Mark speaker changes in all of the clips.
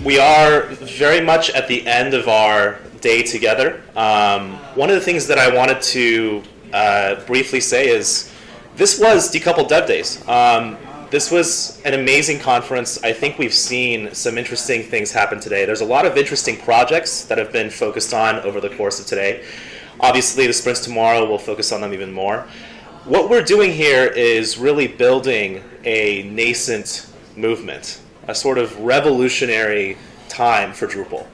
Speaker 1: We are very much at the end of our day together. One of the things that I wanted to briefly say is this was Decoupled Dev Days. This was an amazing conference. I think we've seen some interesting things happen today. There's a lot of interesting projects that have been focused on over the course of today. Obviously, the sprints tomorrow will focus on them even more. What we're doing here is really building a nascent movement, a sort of revolutionary time for Drupal.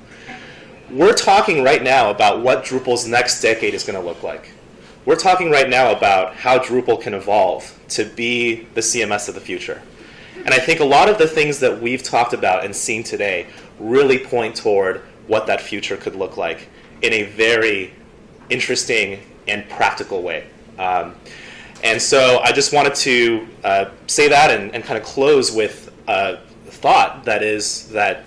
Speaker 1: We're talking right now about what Drupal's next decade is going to look like. We're talking right now about how Drupal can evolve to be the CMS of the future. And I think a lot of the things that we've talked about and seen today really point toward what that future could look like in a very interesting and practical way. And so I just wanted to say that and kind of close with a thought that is that,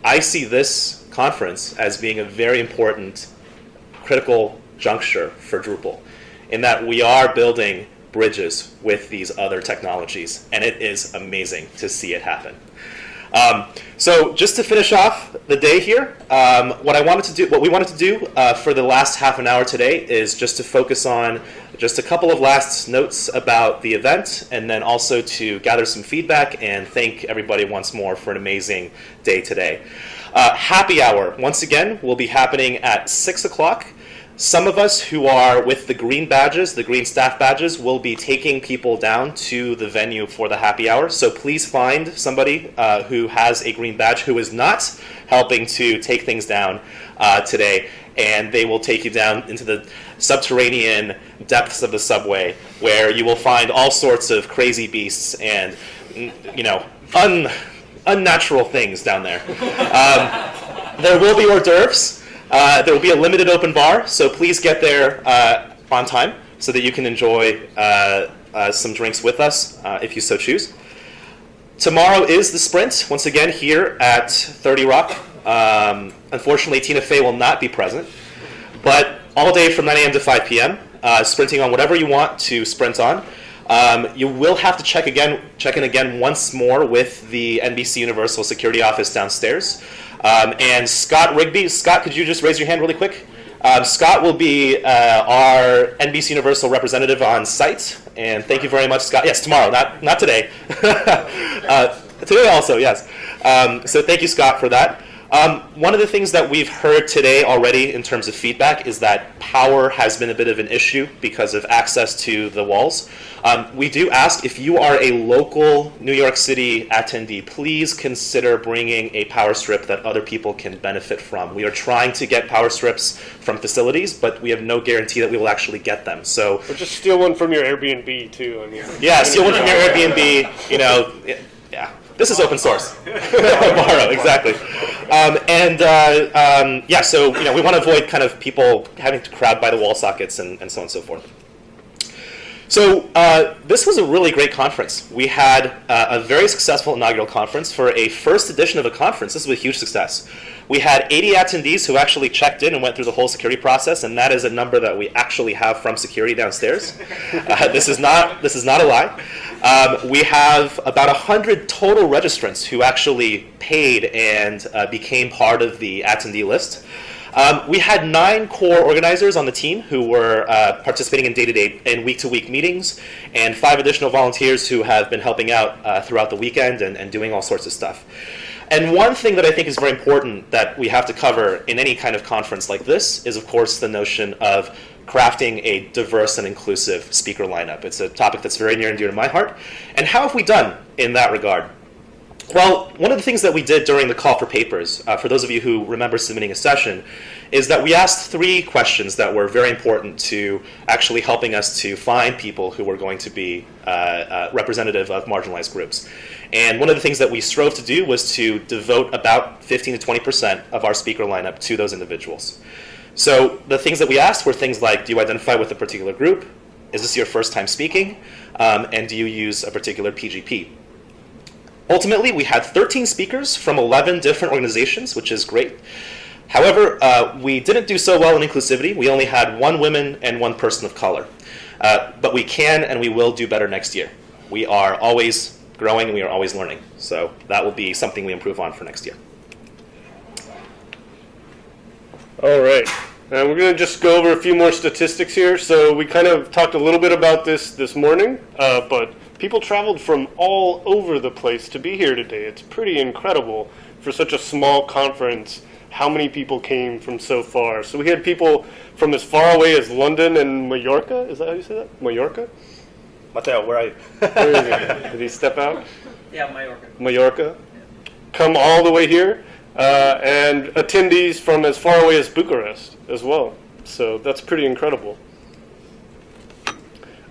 Speaker 1: I see this conference as being a very important, critical juncture for Drupal, in that we are building bridges with these other technologies, and it is amazing to see it happen. So just to finish off the day here, what we wanted to do for the last half an hour today is just to focus on just a couple of last notes about the event, and then also to gather some feedback and thank everybody once more for an amazing day today. Happy hour, once again, will be happening at 6 o'clock. Some of us who are with the green badges, the green staff badges, will be taking people down to the venue for the happy hour. So please find somebody who has a green badge who is not helping to take things down today, and they will take you down into the subterranean depths of the subway, where you will find all sorts of crazy beasts and, unnatural things down there. There will be hors d'oeuvres. There will be a limited open bar, so please get there on time so that you can enjoy some drinks with us if you so choose. Tomorrow is the sprint, once again here at 30 Rock. Unfortunately, Tina Fey will not be present, but all day from 9 a.m. to 5 p.m., sprinting on whatever you want to sprint on. You will have to check in again once more with the NBC Universal Security Office downstairs. And Scott Rigby, Scott, could you just raise your hand really quick? Scott will be our NBC Universal representative on site, and thank you very much, Scott. Yes, tomorrow, not today. Today also, yes. So thank you, Scott, for that. One of the things that we've heard today already in terms of feedback is that power has been a bit of an issue because of access to the walls. We do ask, if you are a local New York City attendee, please consider bringing a power strip that other people can benefit from. We are trying to get power strips from facilities, but we have no guarantee that we will actually get them. So,
Speaker 2: or just steal one from your Airbnb too.
Speaker 1: Yeah, steal one from your Airbnb. Yeah. This is open source. Borrow, exactly. So we want to avoid kind of people having to crowd by the wall sockets and so on and so forth. So this was a really great conference. We had a very successful inaugural conference. For a first edition of a conference, this was a huge success. We had 80 attendees who actually checked in and went through the whole security process, and that is a number that we actually have from security downstairs. This is not a lie. We have about 100 total registrants who actually paid and became part of the attendee list. We had 9 core organizers on the team who were participating in day-to-day and week-to-week meetings, and 5 additional volunteers who have been helping out throughout the weekend and doing all sorts of stuff. And one thing that I think is very important that we have to cover in any kind of conference like this is, of course, the notion of crafting a diverse and inclusive speaker lineup. It's a topic that's very near and dear to my heart. And how have we done in that regard? Well, one of the things that we did during the call for papers, for those of you who remember submitting a session, is that we asked 3 questions that were very important to actually helping us to find people who were going to be representative of marginalized groups. And one of the things that we strove to do was to devote about 15 to 20% of our speaker lineup to those individuals. So the things that we asked were things like, do you identify with a particular group? Is this your first time speaking? And do you use a particular PGP? Ultimately, we had 13 speakers from 11 different organizations, which is great. However, we didn't do so well in inclusivity. We only had 1 woman and 1 person of color. But we can and we will do better next year. We are always growing and we are always learning. So that will be something we improve on for next year.
Speaker 2: All right. And we're going to just go over a few more statistics here. So we kind of talked a little bit about this morning, but people traveled from all over the place to be here today. It's pretty incredible for such a small conference how many people came from so far. So we had people from as far away as London and Mallorca. Is that how you say that? Mallorca?
Speaker 1: Mateo, where are you?
Speaker 2: Where is he? Did he step out?
Speaker 3: Yeah, Mallorca.
Speaker 2: Mallorca. Come all the way here. And attendees from as far away as Bucharest as well. So that's pretty incredible.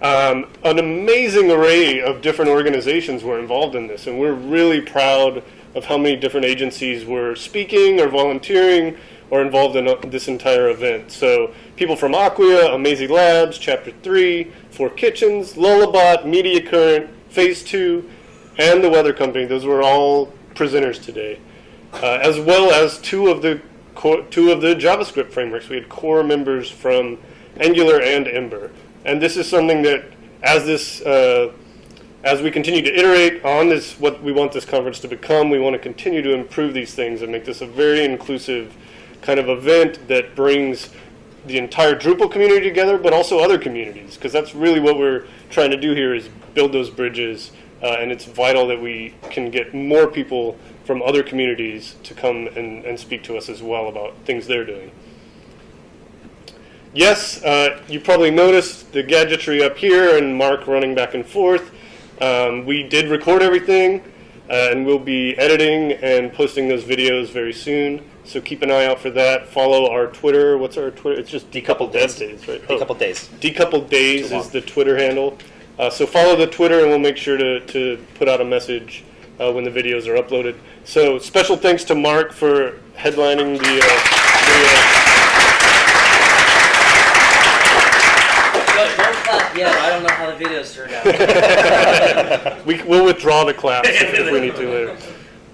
Speaker 2: An amazing array of different organizations were involved in this, and we're really proud of how many different agencies were speaking or volunteering or involved in this entire event. So people from Acquia, Amazing Labs, Chapter 3, 4 Kitchens, Lullabot, Media Current, Phase 2, and the Weather Company. Those were all presenters today. As well as two of the JavaScript frameworks. We had core members from Angular and Ember. And this is something that as we continue to iterate on this, what we want this conference to become, we want to continue to improve these things and make this a very inclusive kind of event that brings the entire Drupal community together, but also other communities, because that's really what we're trying to do here is build those bridges, and it's vital that we can get more people from other communities to come and speak to us as well about things they're doing. Yes, you probably noticed the gadgetry up here and Mark running back and forth. We did record everything, and we'll be editing and posting those videos very soon. So keep an eye out for that. Follow our Twitter. What's our Twitter? It's just Decoupled Dev Days, right?
Speaker 1: Decoupled Days.
Speaker 2: Decoupled Days is the Twitter handle. So follow the Twitter, and we'll make sure to put out a message when the videos are uploaded. So special thanks to Mark for headlining the
Speaker 3: Don't clap yet. I don't know how the videos turned out.
Speaker 2: We'll withdraw the claps if we need to later.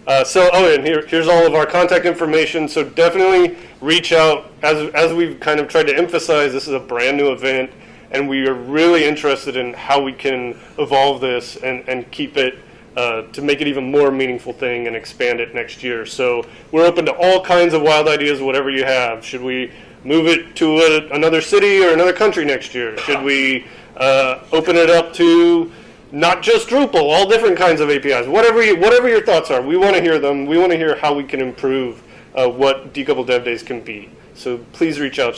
Speaker 2: And here's all of our contact information. So definitely reach out. As we've kind of tried to emphasize, this is a brand new event, and we are really interested in how we can evolve this and keep it to make it even more meaningful thing and expand it next year. So we're open to all kinds of wild ideas, whatever you have. Should we move it to another city or another country next year? Should we open it up to not just Drupal, all different kinds of APIs? Whatever your thoughts are, we want to hear them. We want to hear how we can improve what Decoupled Dev Days can be. So please reach out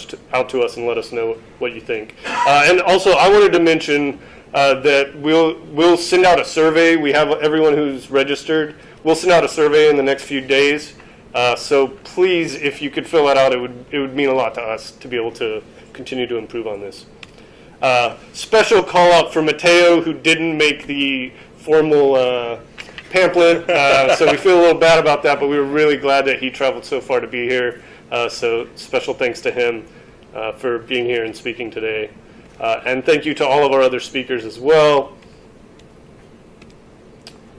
Speaker 2: to us and let us know what you think. And also, I wanted to mention that we'll send out a survey. We have everyone who's registered. We'll send out a survey in the next few days. So please, if you could fill that out, it would mean a lot to us to be able to continue to improve on this. Special call out for Mateo, who didn't make the formal pamphlet. So we feel a little bad about that, but we were really glad that he traveled so far to be here. So special thanks to him for being here and speaking today. And thank you to all of our other speakers as well.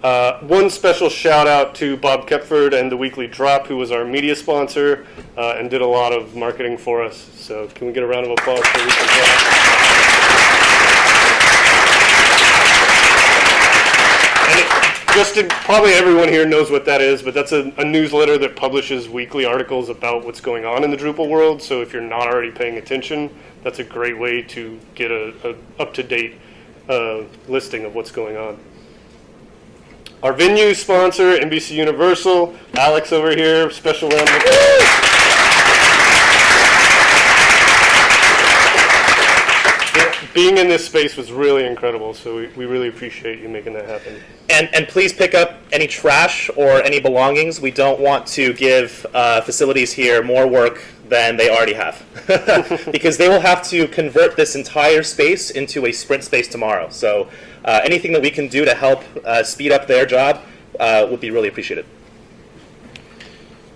Speaker 2: One special shout out to Bob Kepford and the Weekly Drop, who was our media sponsor and did a lot of marketing for us. So can we get a round of applause for Weekly Drop? Probably everyone here knows what that is, but that's a newsletter that publishes weekly articles about what's going on in the Drupal world. So if you're not already paying attention, that's a great way to get a up-to-date listing of what's going on. Our venue sponsor, NBC Universal, Alex over here, special round of applause. Being in this space was really incredible, so we really appreciate you making that happen.
Speaker 1: And please pick up any trash or any belongings. We don't want to give facilities here more work than they already have. Because they will have to convert this entire space into a sprint space tomorrow. So anything that we can do to help speed up their job would be really appreciated.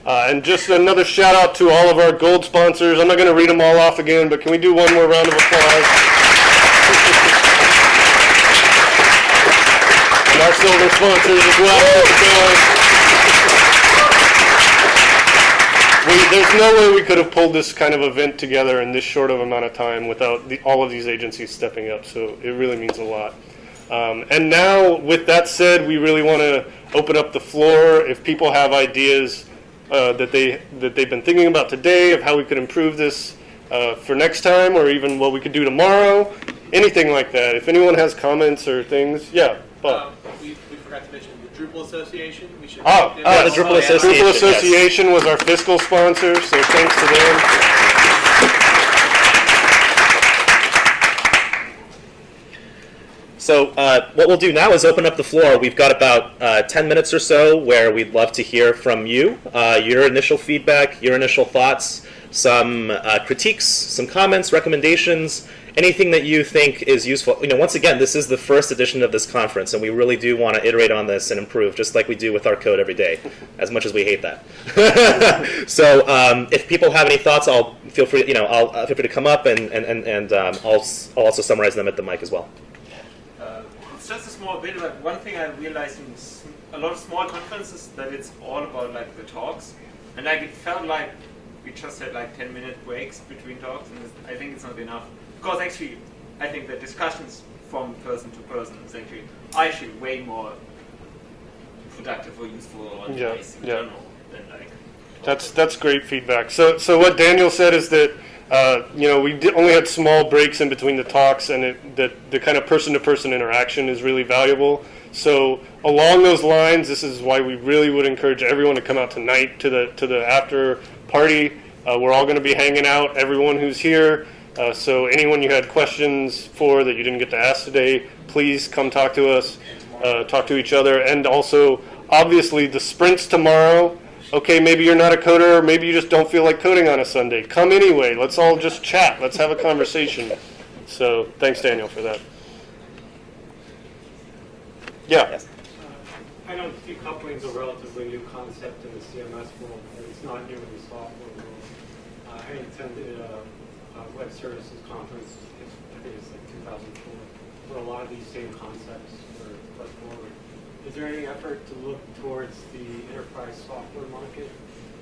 Speaker 2: And just another shout out to all of our gold sponsors. I'm not going to read them all off again, but can we do one more round of applause? And our silver sponsors as well. There's no way we could have pulled this kind of event together in this short of amount of time without all of these agencies stepping up, so it really means a lot. And now, with that said, we really want to open up the floor. If people have ideas that they've been thinking about today of how we could improve this for next time, or even what we could do tomorrow, anything like that. If anyone has comments or things, yeah. Bob.
Speaker 4: We forgot to mention the Drupal Association. We should.
Speaker 1: The Drupal Association.
Speaker 2: Drupal Association was our fiscal sponsor, so thanks to them.
Speaker 1: So what we'll do now is open up the floor. We've got about 10 minutes or so where we'd love to hear from you, your initial feedback, your initial thoughts, some critiques, some comments, recommendations, anything that you think is useful. Once again, this is the first edition of this conference, and we really do want to iterate on this and improve, just like we do with our code every day, as much as we hate that. So if people have any thoughts, I'll feel free to come up, and I'll also summarize them at the mic as well.
Speaker 5: It's just a small bit, but one thing I realized in a lot of small conferences that it's all about like the talks, and like it felt like we just had like 10-minute breaks between talks, and I think it's not enough. Because actually, I think the discussions from person to person is actually way more productive or useful on device in general than like.
Speaker 2: That's great feedback. So what Daniel said is that we only had small breaks in between the talks, and that the kind of person-to-person interaction is really valuable. So along those lines, this is why we really would encourage everyone to come out tonight to the after party. We're all going to be hanging out, everyone who's here. So anyone you had questions for that you didn't get to ask today, please come talk to us, talk to each other. And also, obviously, the sprints tomorrow. Okay, maybe you're not a coder, or maybe you just don't feel like coding on a Sunday. Come anyway. Let's all just chat. Let's have a conversation. So thanks, Daniel, for that. Yeah.
Speaker 1: Yes.
Speaker 6: I know decoupling is a relatively new concept in the CMS world, but it's not new in the software world. I attended a web services conference, I think it's like 2004, where a lot of these same concepts were put forward. Is there any effort to look towards the enterprise software market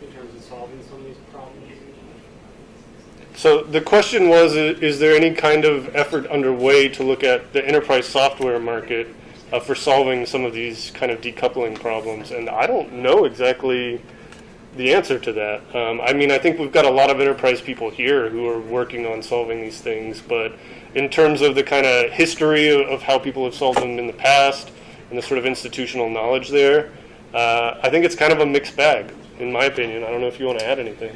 Speaker 6: in terms of solving some of these problems?
Speaker 2: So the question was, is there any kind of effort underway to look at the enterprise software market for solving some of these kind of decoupling problems? And I don't know exactly the answer to that. I think we've got a lot of enterprise people here who are working on solving these things, but in terms of the kind of history of how people have solved them in the past and the sort of institutional knowledge there, I think it's kind of a mixed bag, in my opinion. I don't know if you want to add anything.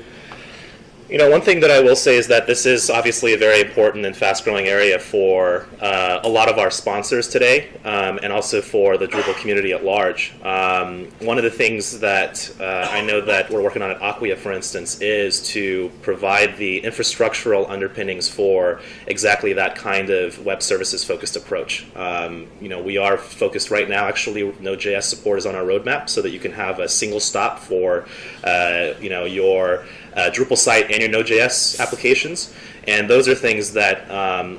Speaker 1: One thing that I will say is that this is obviously a very important and fast-growing area for a lot of our sponsors today, and also for the Drupal community at large. One of the things that I know that we're working on at Acquia, for instance, is to provide the infrastructural underpinnings for exactly that kind of web services-focused approach. We are focused right now, actually, Node.js support is on our roadmap so that you can have a single stop for your Drupal site and your Node.js applications, and those are things that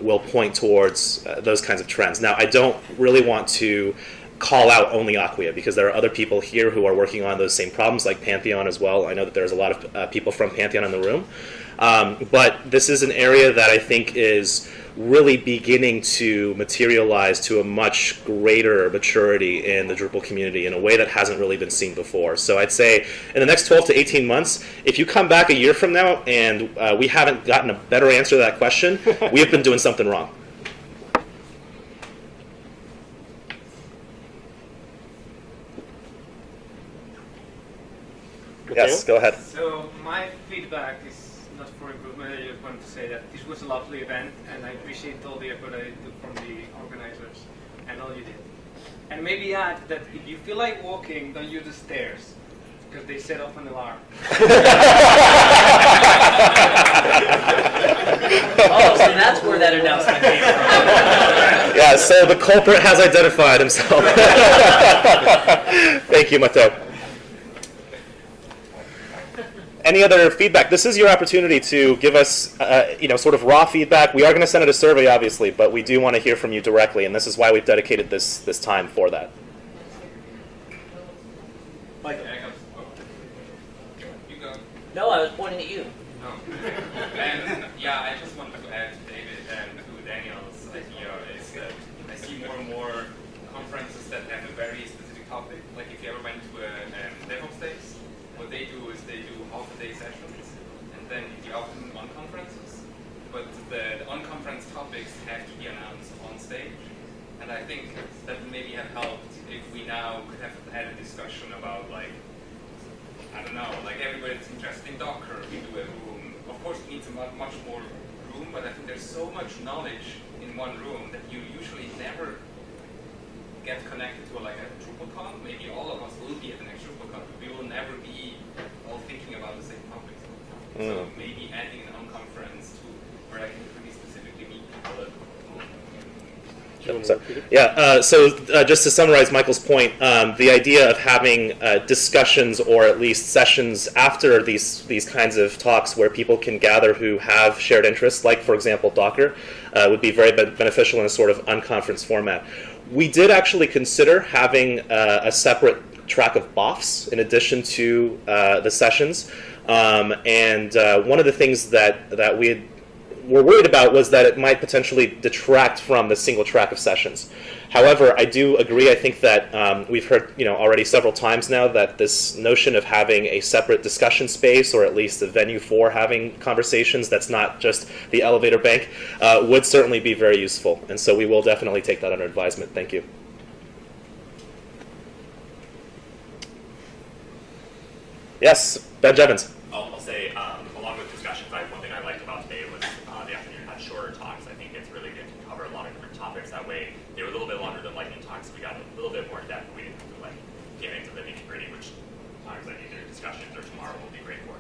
Speaker 1: will point towards those kinds of trends. Now, I don't really want to call out only Acquia, because there are other people here who are working on those same problems, like Pantheon as well. I know that there's a lot of people from Pantheon in the room, but this is an area that I think is really beginning to materialize to a much greater maturity in the Drupal community in a way that hasn't really been seen before. So I'd say in the next 12 to 18 months, if you come back a year from now and we haven't gotten a better answer to that question, we have been doing something wrong. Yes, go ahead.
Speaker 5: So my feedback is not for improvement. I just wanted to say that this was a lovely event, and I appreciate all the effort I took from the organizers and all you did. And maybe add that if you feel like walking, don't use the stairs, because they set off an alarm.
Speaker 3: Oh, so that's where that announcement came from.
Speaker 1: Yeah, so the culprit has identified himself. Thank you, Matteo. Any other feedback? This is your opportunity to give us, sort of raw feedback. We are going to send out a survey, obviously, but we do want to hear from you directly, and this is why we've dedicated this time for that.
Speaker 5: Like, you go.
Speaker 3: No, I was pointing at you.
Speaker 5: No. And yeah, I just wanted to add to David and to Daniel's idea is that I see more and more
Speaker 7: stage. And I think that would maybe have helped if we now could have had a discussion about, like, I don't know, like everybody that's interested in Docker, we do a room. Of course it needs a much more room, but I think there's so much knowledge in one room that you usually never get connected to like a DrupalCon. Maybe all of us will be at the next DrupalCon, but we will never be all thinking about the same topics. So maybe adding an unconference to where I can really specifically meet people that
Speaker 1: just to summarize Michael's point, the idea of having discussions or at least sessions after these kinds of talks where people can gather who have shared interests, like for example Docker, would be very beneficial in a sort of unconference format. We did actually consider having a separate track of BOFs in addition to the sessions, and one of the things that we were worried about was that it might potentially detract from the single track of sessions. However, I do agree. I think that we've heard already several times now that this notion of having a separate discussion space, or at least a venue for having conversations that's not just the elevator bank, would certainly be very useful. And so we will definitely take that under advisement. Thank you. Yes, Ben Jevons.
Speaker 8: I'll say, along with discussions, one thing I liked about today was the afternoon had shorter talks. I think it's really good to cover a lot of different topics. That way, they were a little bit longer than lightning talks. We got a little bit more in depth. We didn't have to get into the nitty gritty, which times like either discussions or tomorrow will be great for.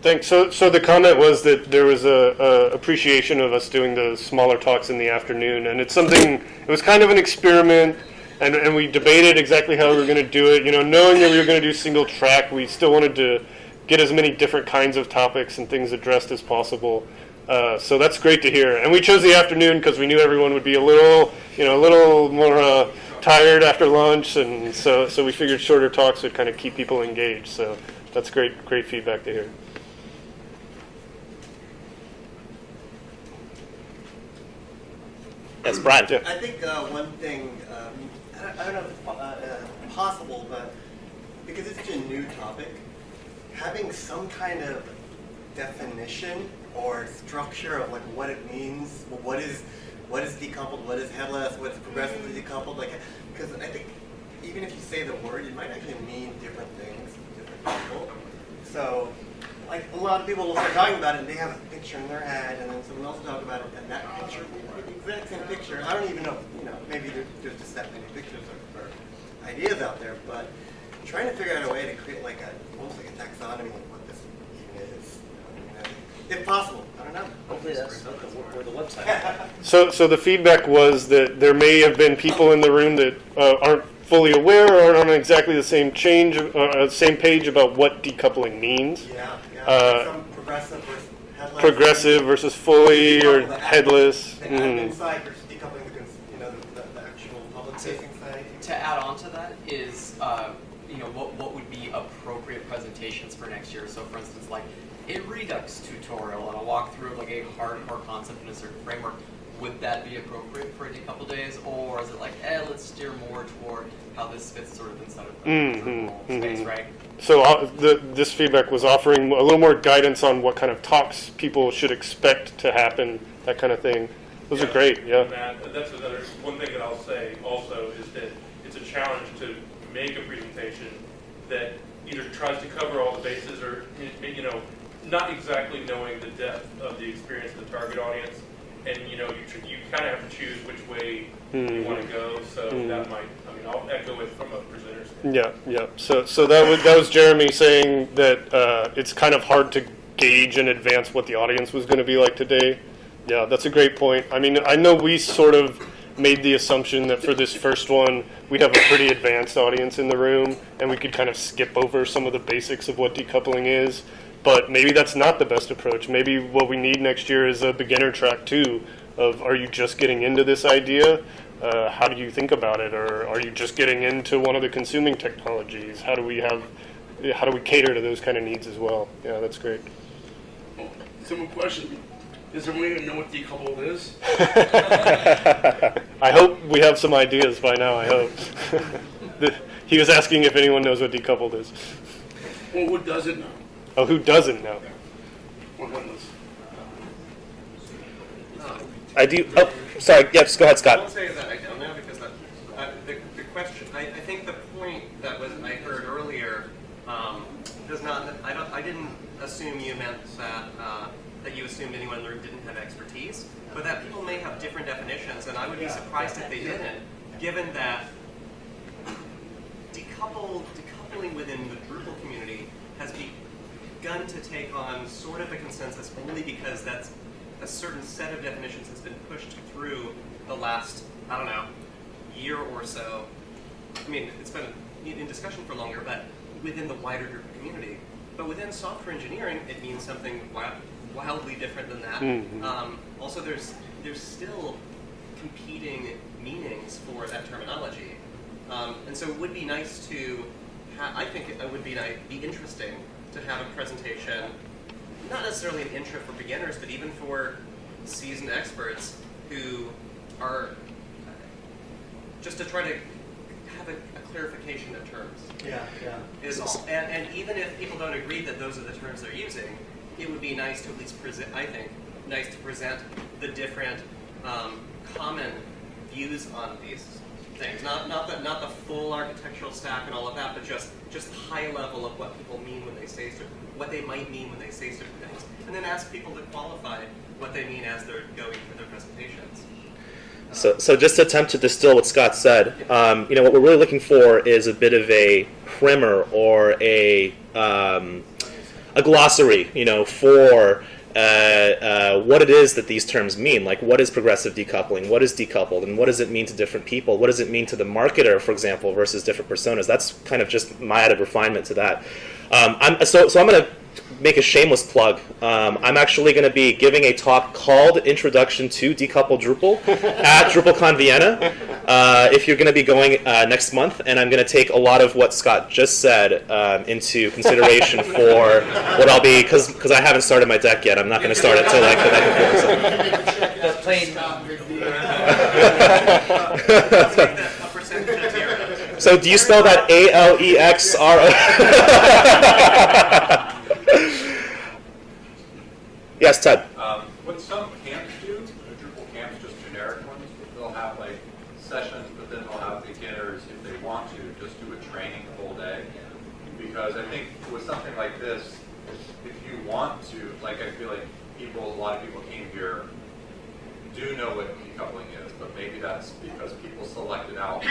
Speaker 2: Thanks. So the comment was that there was a appreciation of us doing the smaller talks in the afternoon, and it's something. It was kind of an experiment. And we debated exactly how we were going to do it. Knowing that we were going to do single track, we still wanted to get as many different kinds of topics and things addressed as possible. So that's great to hear. And we chose the afternoon because we knew everyone would be a little more tired after lunch, and so we figured shorter talks would kind of keep people engaged. So that's great feedback to hear.
Speaker 1: Yes, Brian.
Speaker 2: Yeah.
Speaker 9: I think one thing, I don't know if it's possible, but because it's such a new topic, having some kind of definition or structure of like what it means, what is decoupled, what is headless, what is progressively decoupled, because I think even if you say the word, it might actually mean different things to different people. So, like a lot of people will start talking about it, and they have a picture in their head, and then someone else will talk about it, and that picture, the exact same picture. I don't even know, maybe there's just that many pictures or ideas out there, but trying to figure out a way to create almost like a taxonomy of what this even is, if possible. I don't know.
Speaker 3: Hopefully that's where the website.
Speaker 2: So the feedback was that there may have been people in the room that aren't fully aware or aren't on exactly the same page about what decoupling means.
Speaker 9: Some progressive versus headless.
Speaker 2: Progressive versus fully or headless.
Speaker 9: The admin side versus decoupling the actual public-facing side.
Speaker 10: To add on to that is, what would be appropriate presentations for next year. So, for instance, like a Redux tutorial and a walkthrough of like a hardcore concept in a certain framework. Would that be appropriate for a Decoupled Days, or is it like, let's steer more toward how this fits sort of inside of the space, right?
Speaker 2: So this feedback was offering a little more guidance on what kind of talks people should expect to happen, that kind of thing. Those are great, yeah.
Speaker 11: Matt, that's another one thing that I'll say also is that it's a challenge to make a presentation that either tries to cover all the bases or, not exactly knowing the depth of the experience of the target audience. And you kind of have to choose which way you want to go. So that might, I'll echo it from a presenter's standpoint.
Speaker 2: Yeah. So that was Jeremy saying that it's kind of hard to gauge in advance what the audience was going to be like today. Yeah, that's a great point. I know we sort of made the assumption that for this first one we'd have a pretty advanced audience in the room, and we could kind of skip over some of the basics of what decoupling is. But maybe that's not the best approach. Maybe what we need next year is a beginner track too, of are you just getting into this idea? How do you think about it? Or are you just getting into one of the consuming technologies? How do we cater to those kind of needs as well? Yeah, that's great.
Speaker 12: Simple question. Is there a way to know what decoupled is?
Speaker 2: I hope we have some ideas by now, I hope. He was asking if anyone knows what decoupled is.
Speaker 12: Well, who doesn't know?
Speaker 2: Oh, who doesn't know?
Speaker 12: Well, goodness.
Speaker 1: I do. Oh, sorry. Yes, go ahead,
Speaker 13: I
Speaker 1: Scott.
Speaker 13: won't say that I don't know because the question. I think the point that I heard earlier does not. I didn't assume you meant that you assumed anyone in the room didn't have expertise, but that people may have different definitions, and I would be surprised if they didn't, given that decoupling within the Drupal community has begun to take on sort of a consensus only because that's a certain set of definitions has been pushed through the last, I don't know, year or so. I mean, it's been in discussion for longer, but within the wider Drupal community. But within software engineering, it means something wildly different than that.
Speaker 2: Mm-hmm.
Speaker 13: Also, there's still competing meanings for that terminology. And so it would be nice to, I think it would be interesting to have a presentation, not necessarily an intro for beginners, but even for seasoned experts who are just to try to have a clarification of terms.
Speaker 9: Yeah.
Speaker 13: Is all. And even if people don't agree that those are the terms they're using, it would be nice to at least present, I think, nice to present the different common views on these things. Not the full architectural stack and all of that, but just high level of what people mean when they say what they might mean when they say certain things, and then ask people to qualify what they mean as they're going through their presentations.
Speaker 1: So just to attempt to distill what Scott said, what we're really looking for is a bit of a primer or a glossary, for what it is that these terms mean. Like, what is progressive decoupling? What is decoupled? And what does it mean to different people? What does it mean to the marketer, for example, versus different personas? That's kind of just my added refinement to that. I'm going to make a shameless plug. I'm actually going to be giving a talk called Introduction to Decoupled Drupal at DrupalCon Vienna if you're going to be going next month, and I'm going to take a lot of what Scott just said into consideration for what I'll be, because I haven't started my deck yet. I'm not going to start it until like the night before.
Speaker 3: The plain.
Speaker 1: So do you spell that ALEXRO? Yes, Ted.
Speaker 14: What some camps do, Drupal camps, just generic ones, they'll have like sessions, but then they'll have beginners, if they want to, just do a training the whole day. Because I think with something like this, if you want to, like I feel like a lot of people came here, do know what decoupling is, but maybe that's because people selected out.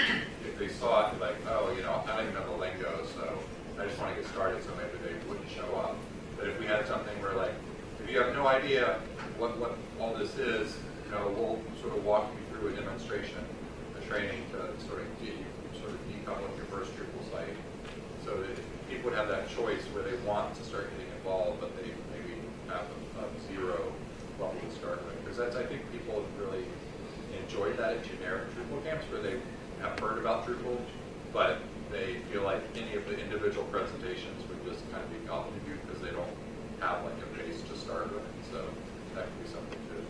Speaker 14: If they saw it, like, oh, I don't even know the lingo, so I just want to get started, so maybe they wouldn't show up. But if we had something where, like, if you have no idea what all this is, we'll sort of walk you through a demonstration, a training to sort of get you sort of decoupling your first Drupal site, so that people would have that choice where they want to start getting involved, but they maybe have a zero level to start with. Because that's, I think people have really enjoyed that at generic Drupal camps where they have heard about Drupal, but they feel like any of the individual presentations would just kind of be gobbledygook because they don't have like a base to start with. So that could be something too.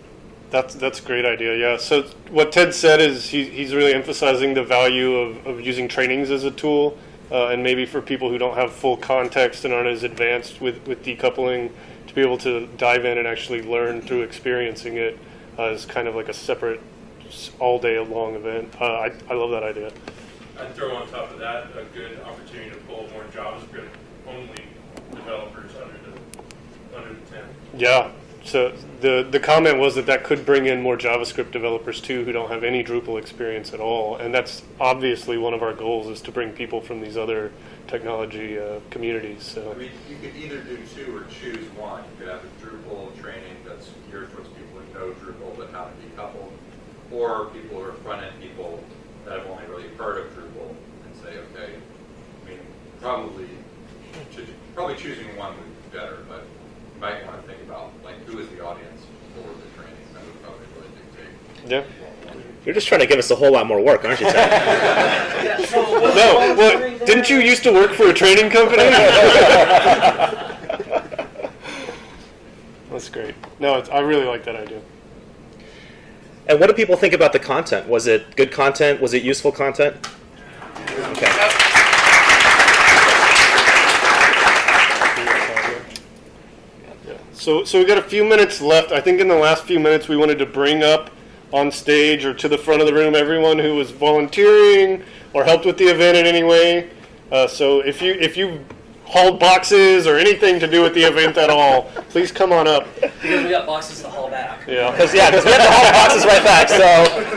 Speaker 2: That's a great idea, yeah. So what Ted said is he's really emphasizing the value of using trainings as a tool, and maybe for people who don't have full context and aren't as advanced with decoupling, to be able to dive in and actually learn through experiencing it as kind of like a separate all day long event. I love that idea.
Speaker 11: I'd throw on top of that a good opportunity to pull more JavaScript only developers under the 10.
Speaker 2: Yeah. So the comment was that could bring in more JavaScript developers too who don't have any Drupal experience at all, and that's obviously one of our goals, is to bring people from these other technology communities. So
Speaker 14: I mean, you could either do two or choose one. You could have a Drupal training that's geared towards people who know Drupal but haven't decoupled, or people who are front-end people that have only really heard of Drupal and say, okay, I mean, probably choosing one would be better, but you might want to think about like who is the audience for the training. That would probably really dictate.
Speaker 2: Yeah.
Speaker 1: You're just trying to give us a whole lot more work, aren't you, Ted?
Speaker 2: No, well, didn't you used to work for a training company? That's great. No, I really like that idea.
Speaker 1: And what do people think about the content? Was it good content? Was it useful content? Okay.
Speaker 2: So we got a few minutes left. I think in the last few minutes we wanted to bring up on stage or to the front of the room, everyone who was volunteering or helped with the event in any way. So if you hauled boxes or anything to do with the event at all, please come on up.
Speaker 3: Because we got boxes to haul back.
Speaker 2: Yeah,
Speaker 1: because we have to haul boxes right back. So,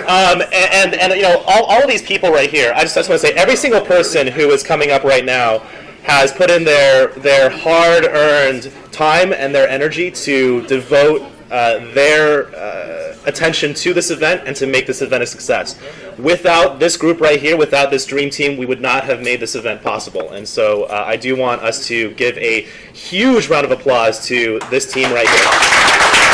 Speaker 1: and you know, all of these people right here, I just want to say, every single person who is coming up right now has put in their hard-earned time and their energy to devote their attention to this event and to make this event a success. Without this group right here, without this dream team, we would not have made this event possible. And so I do want us to give a huge round of applause to this team right here.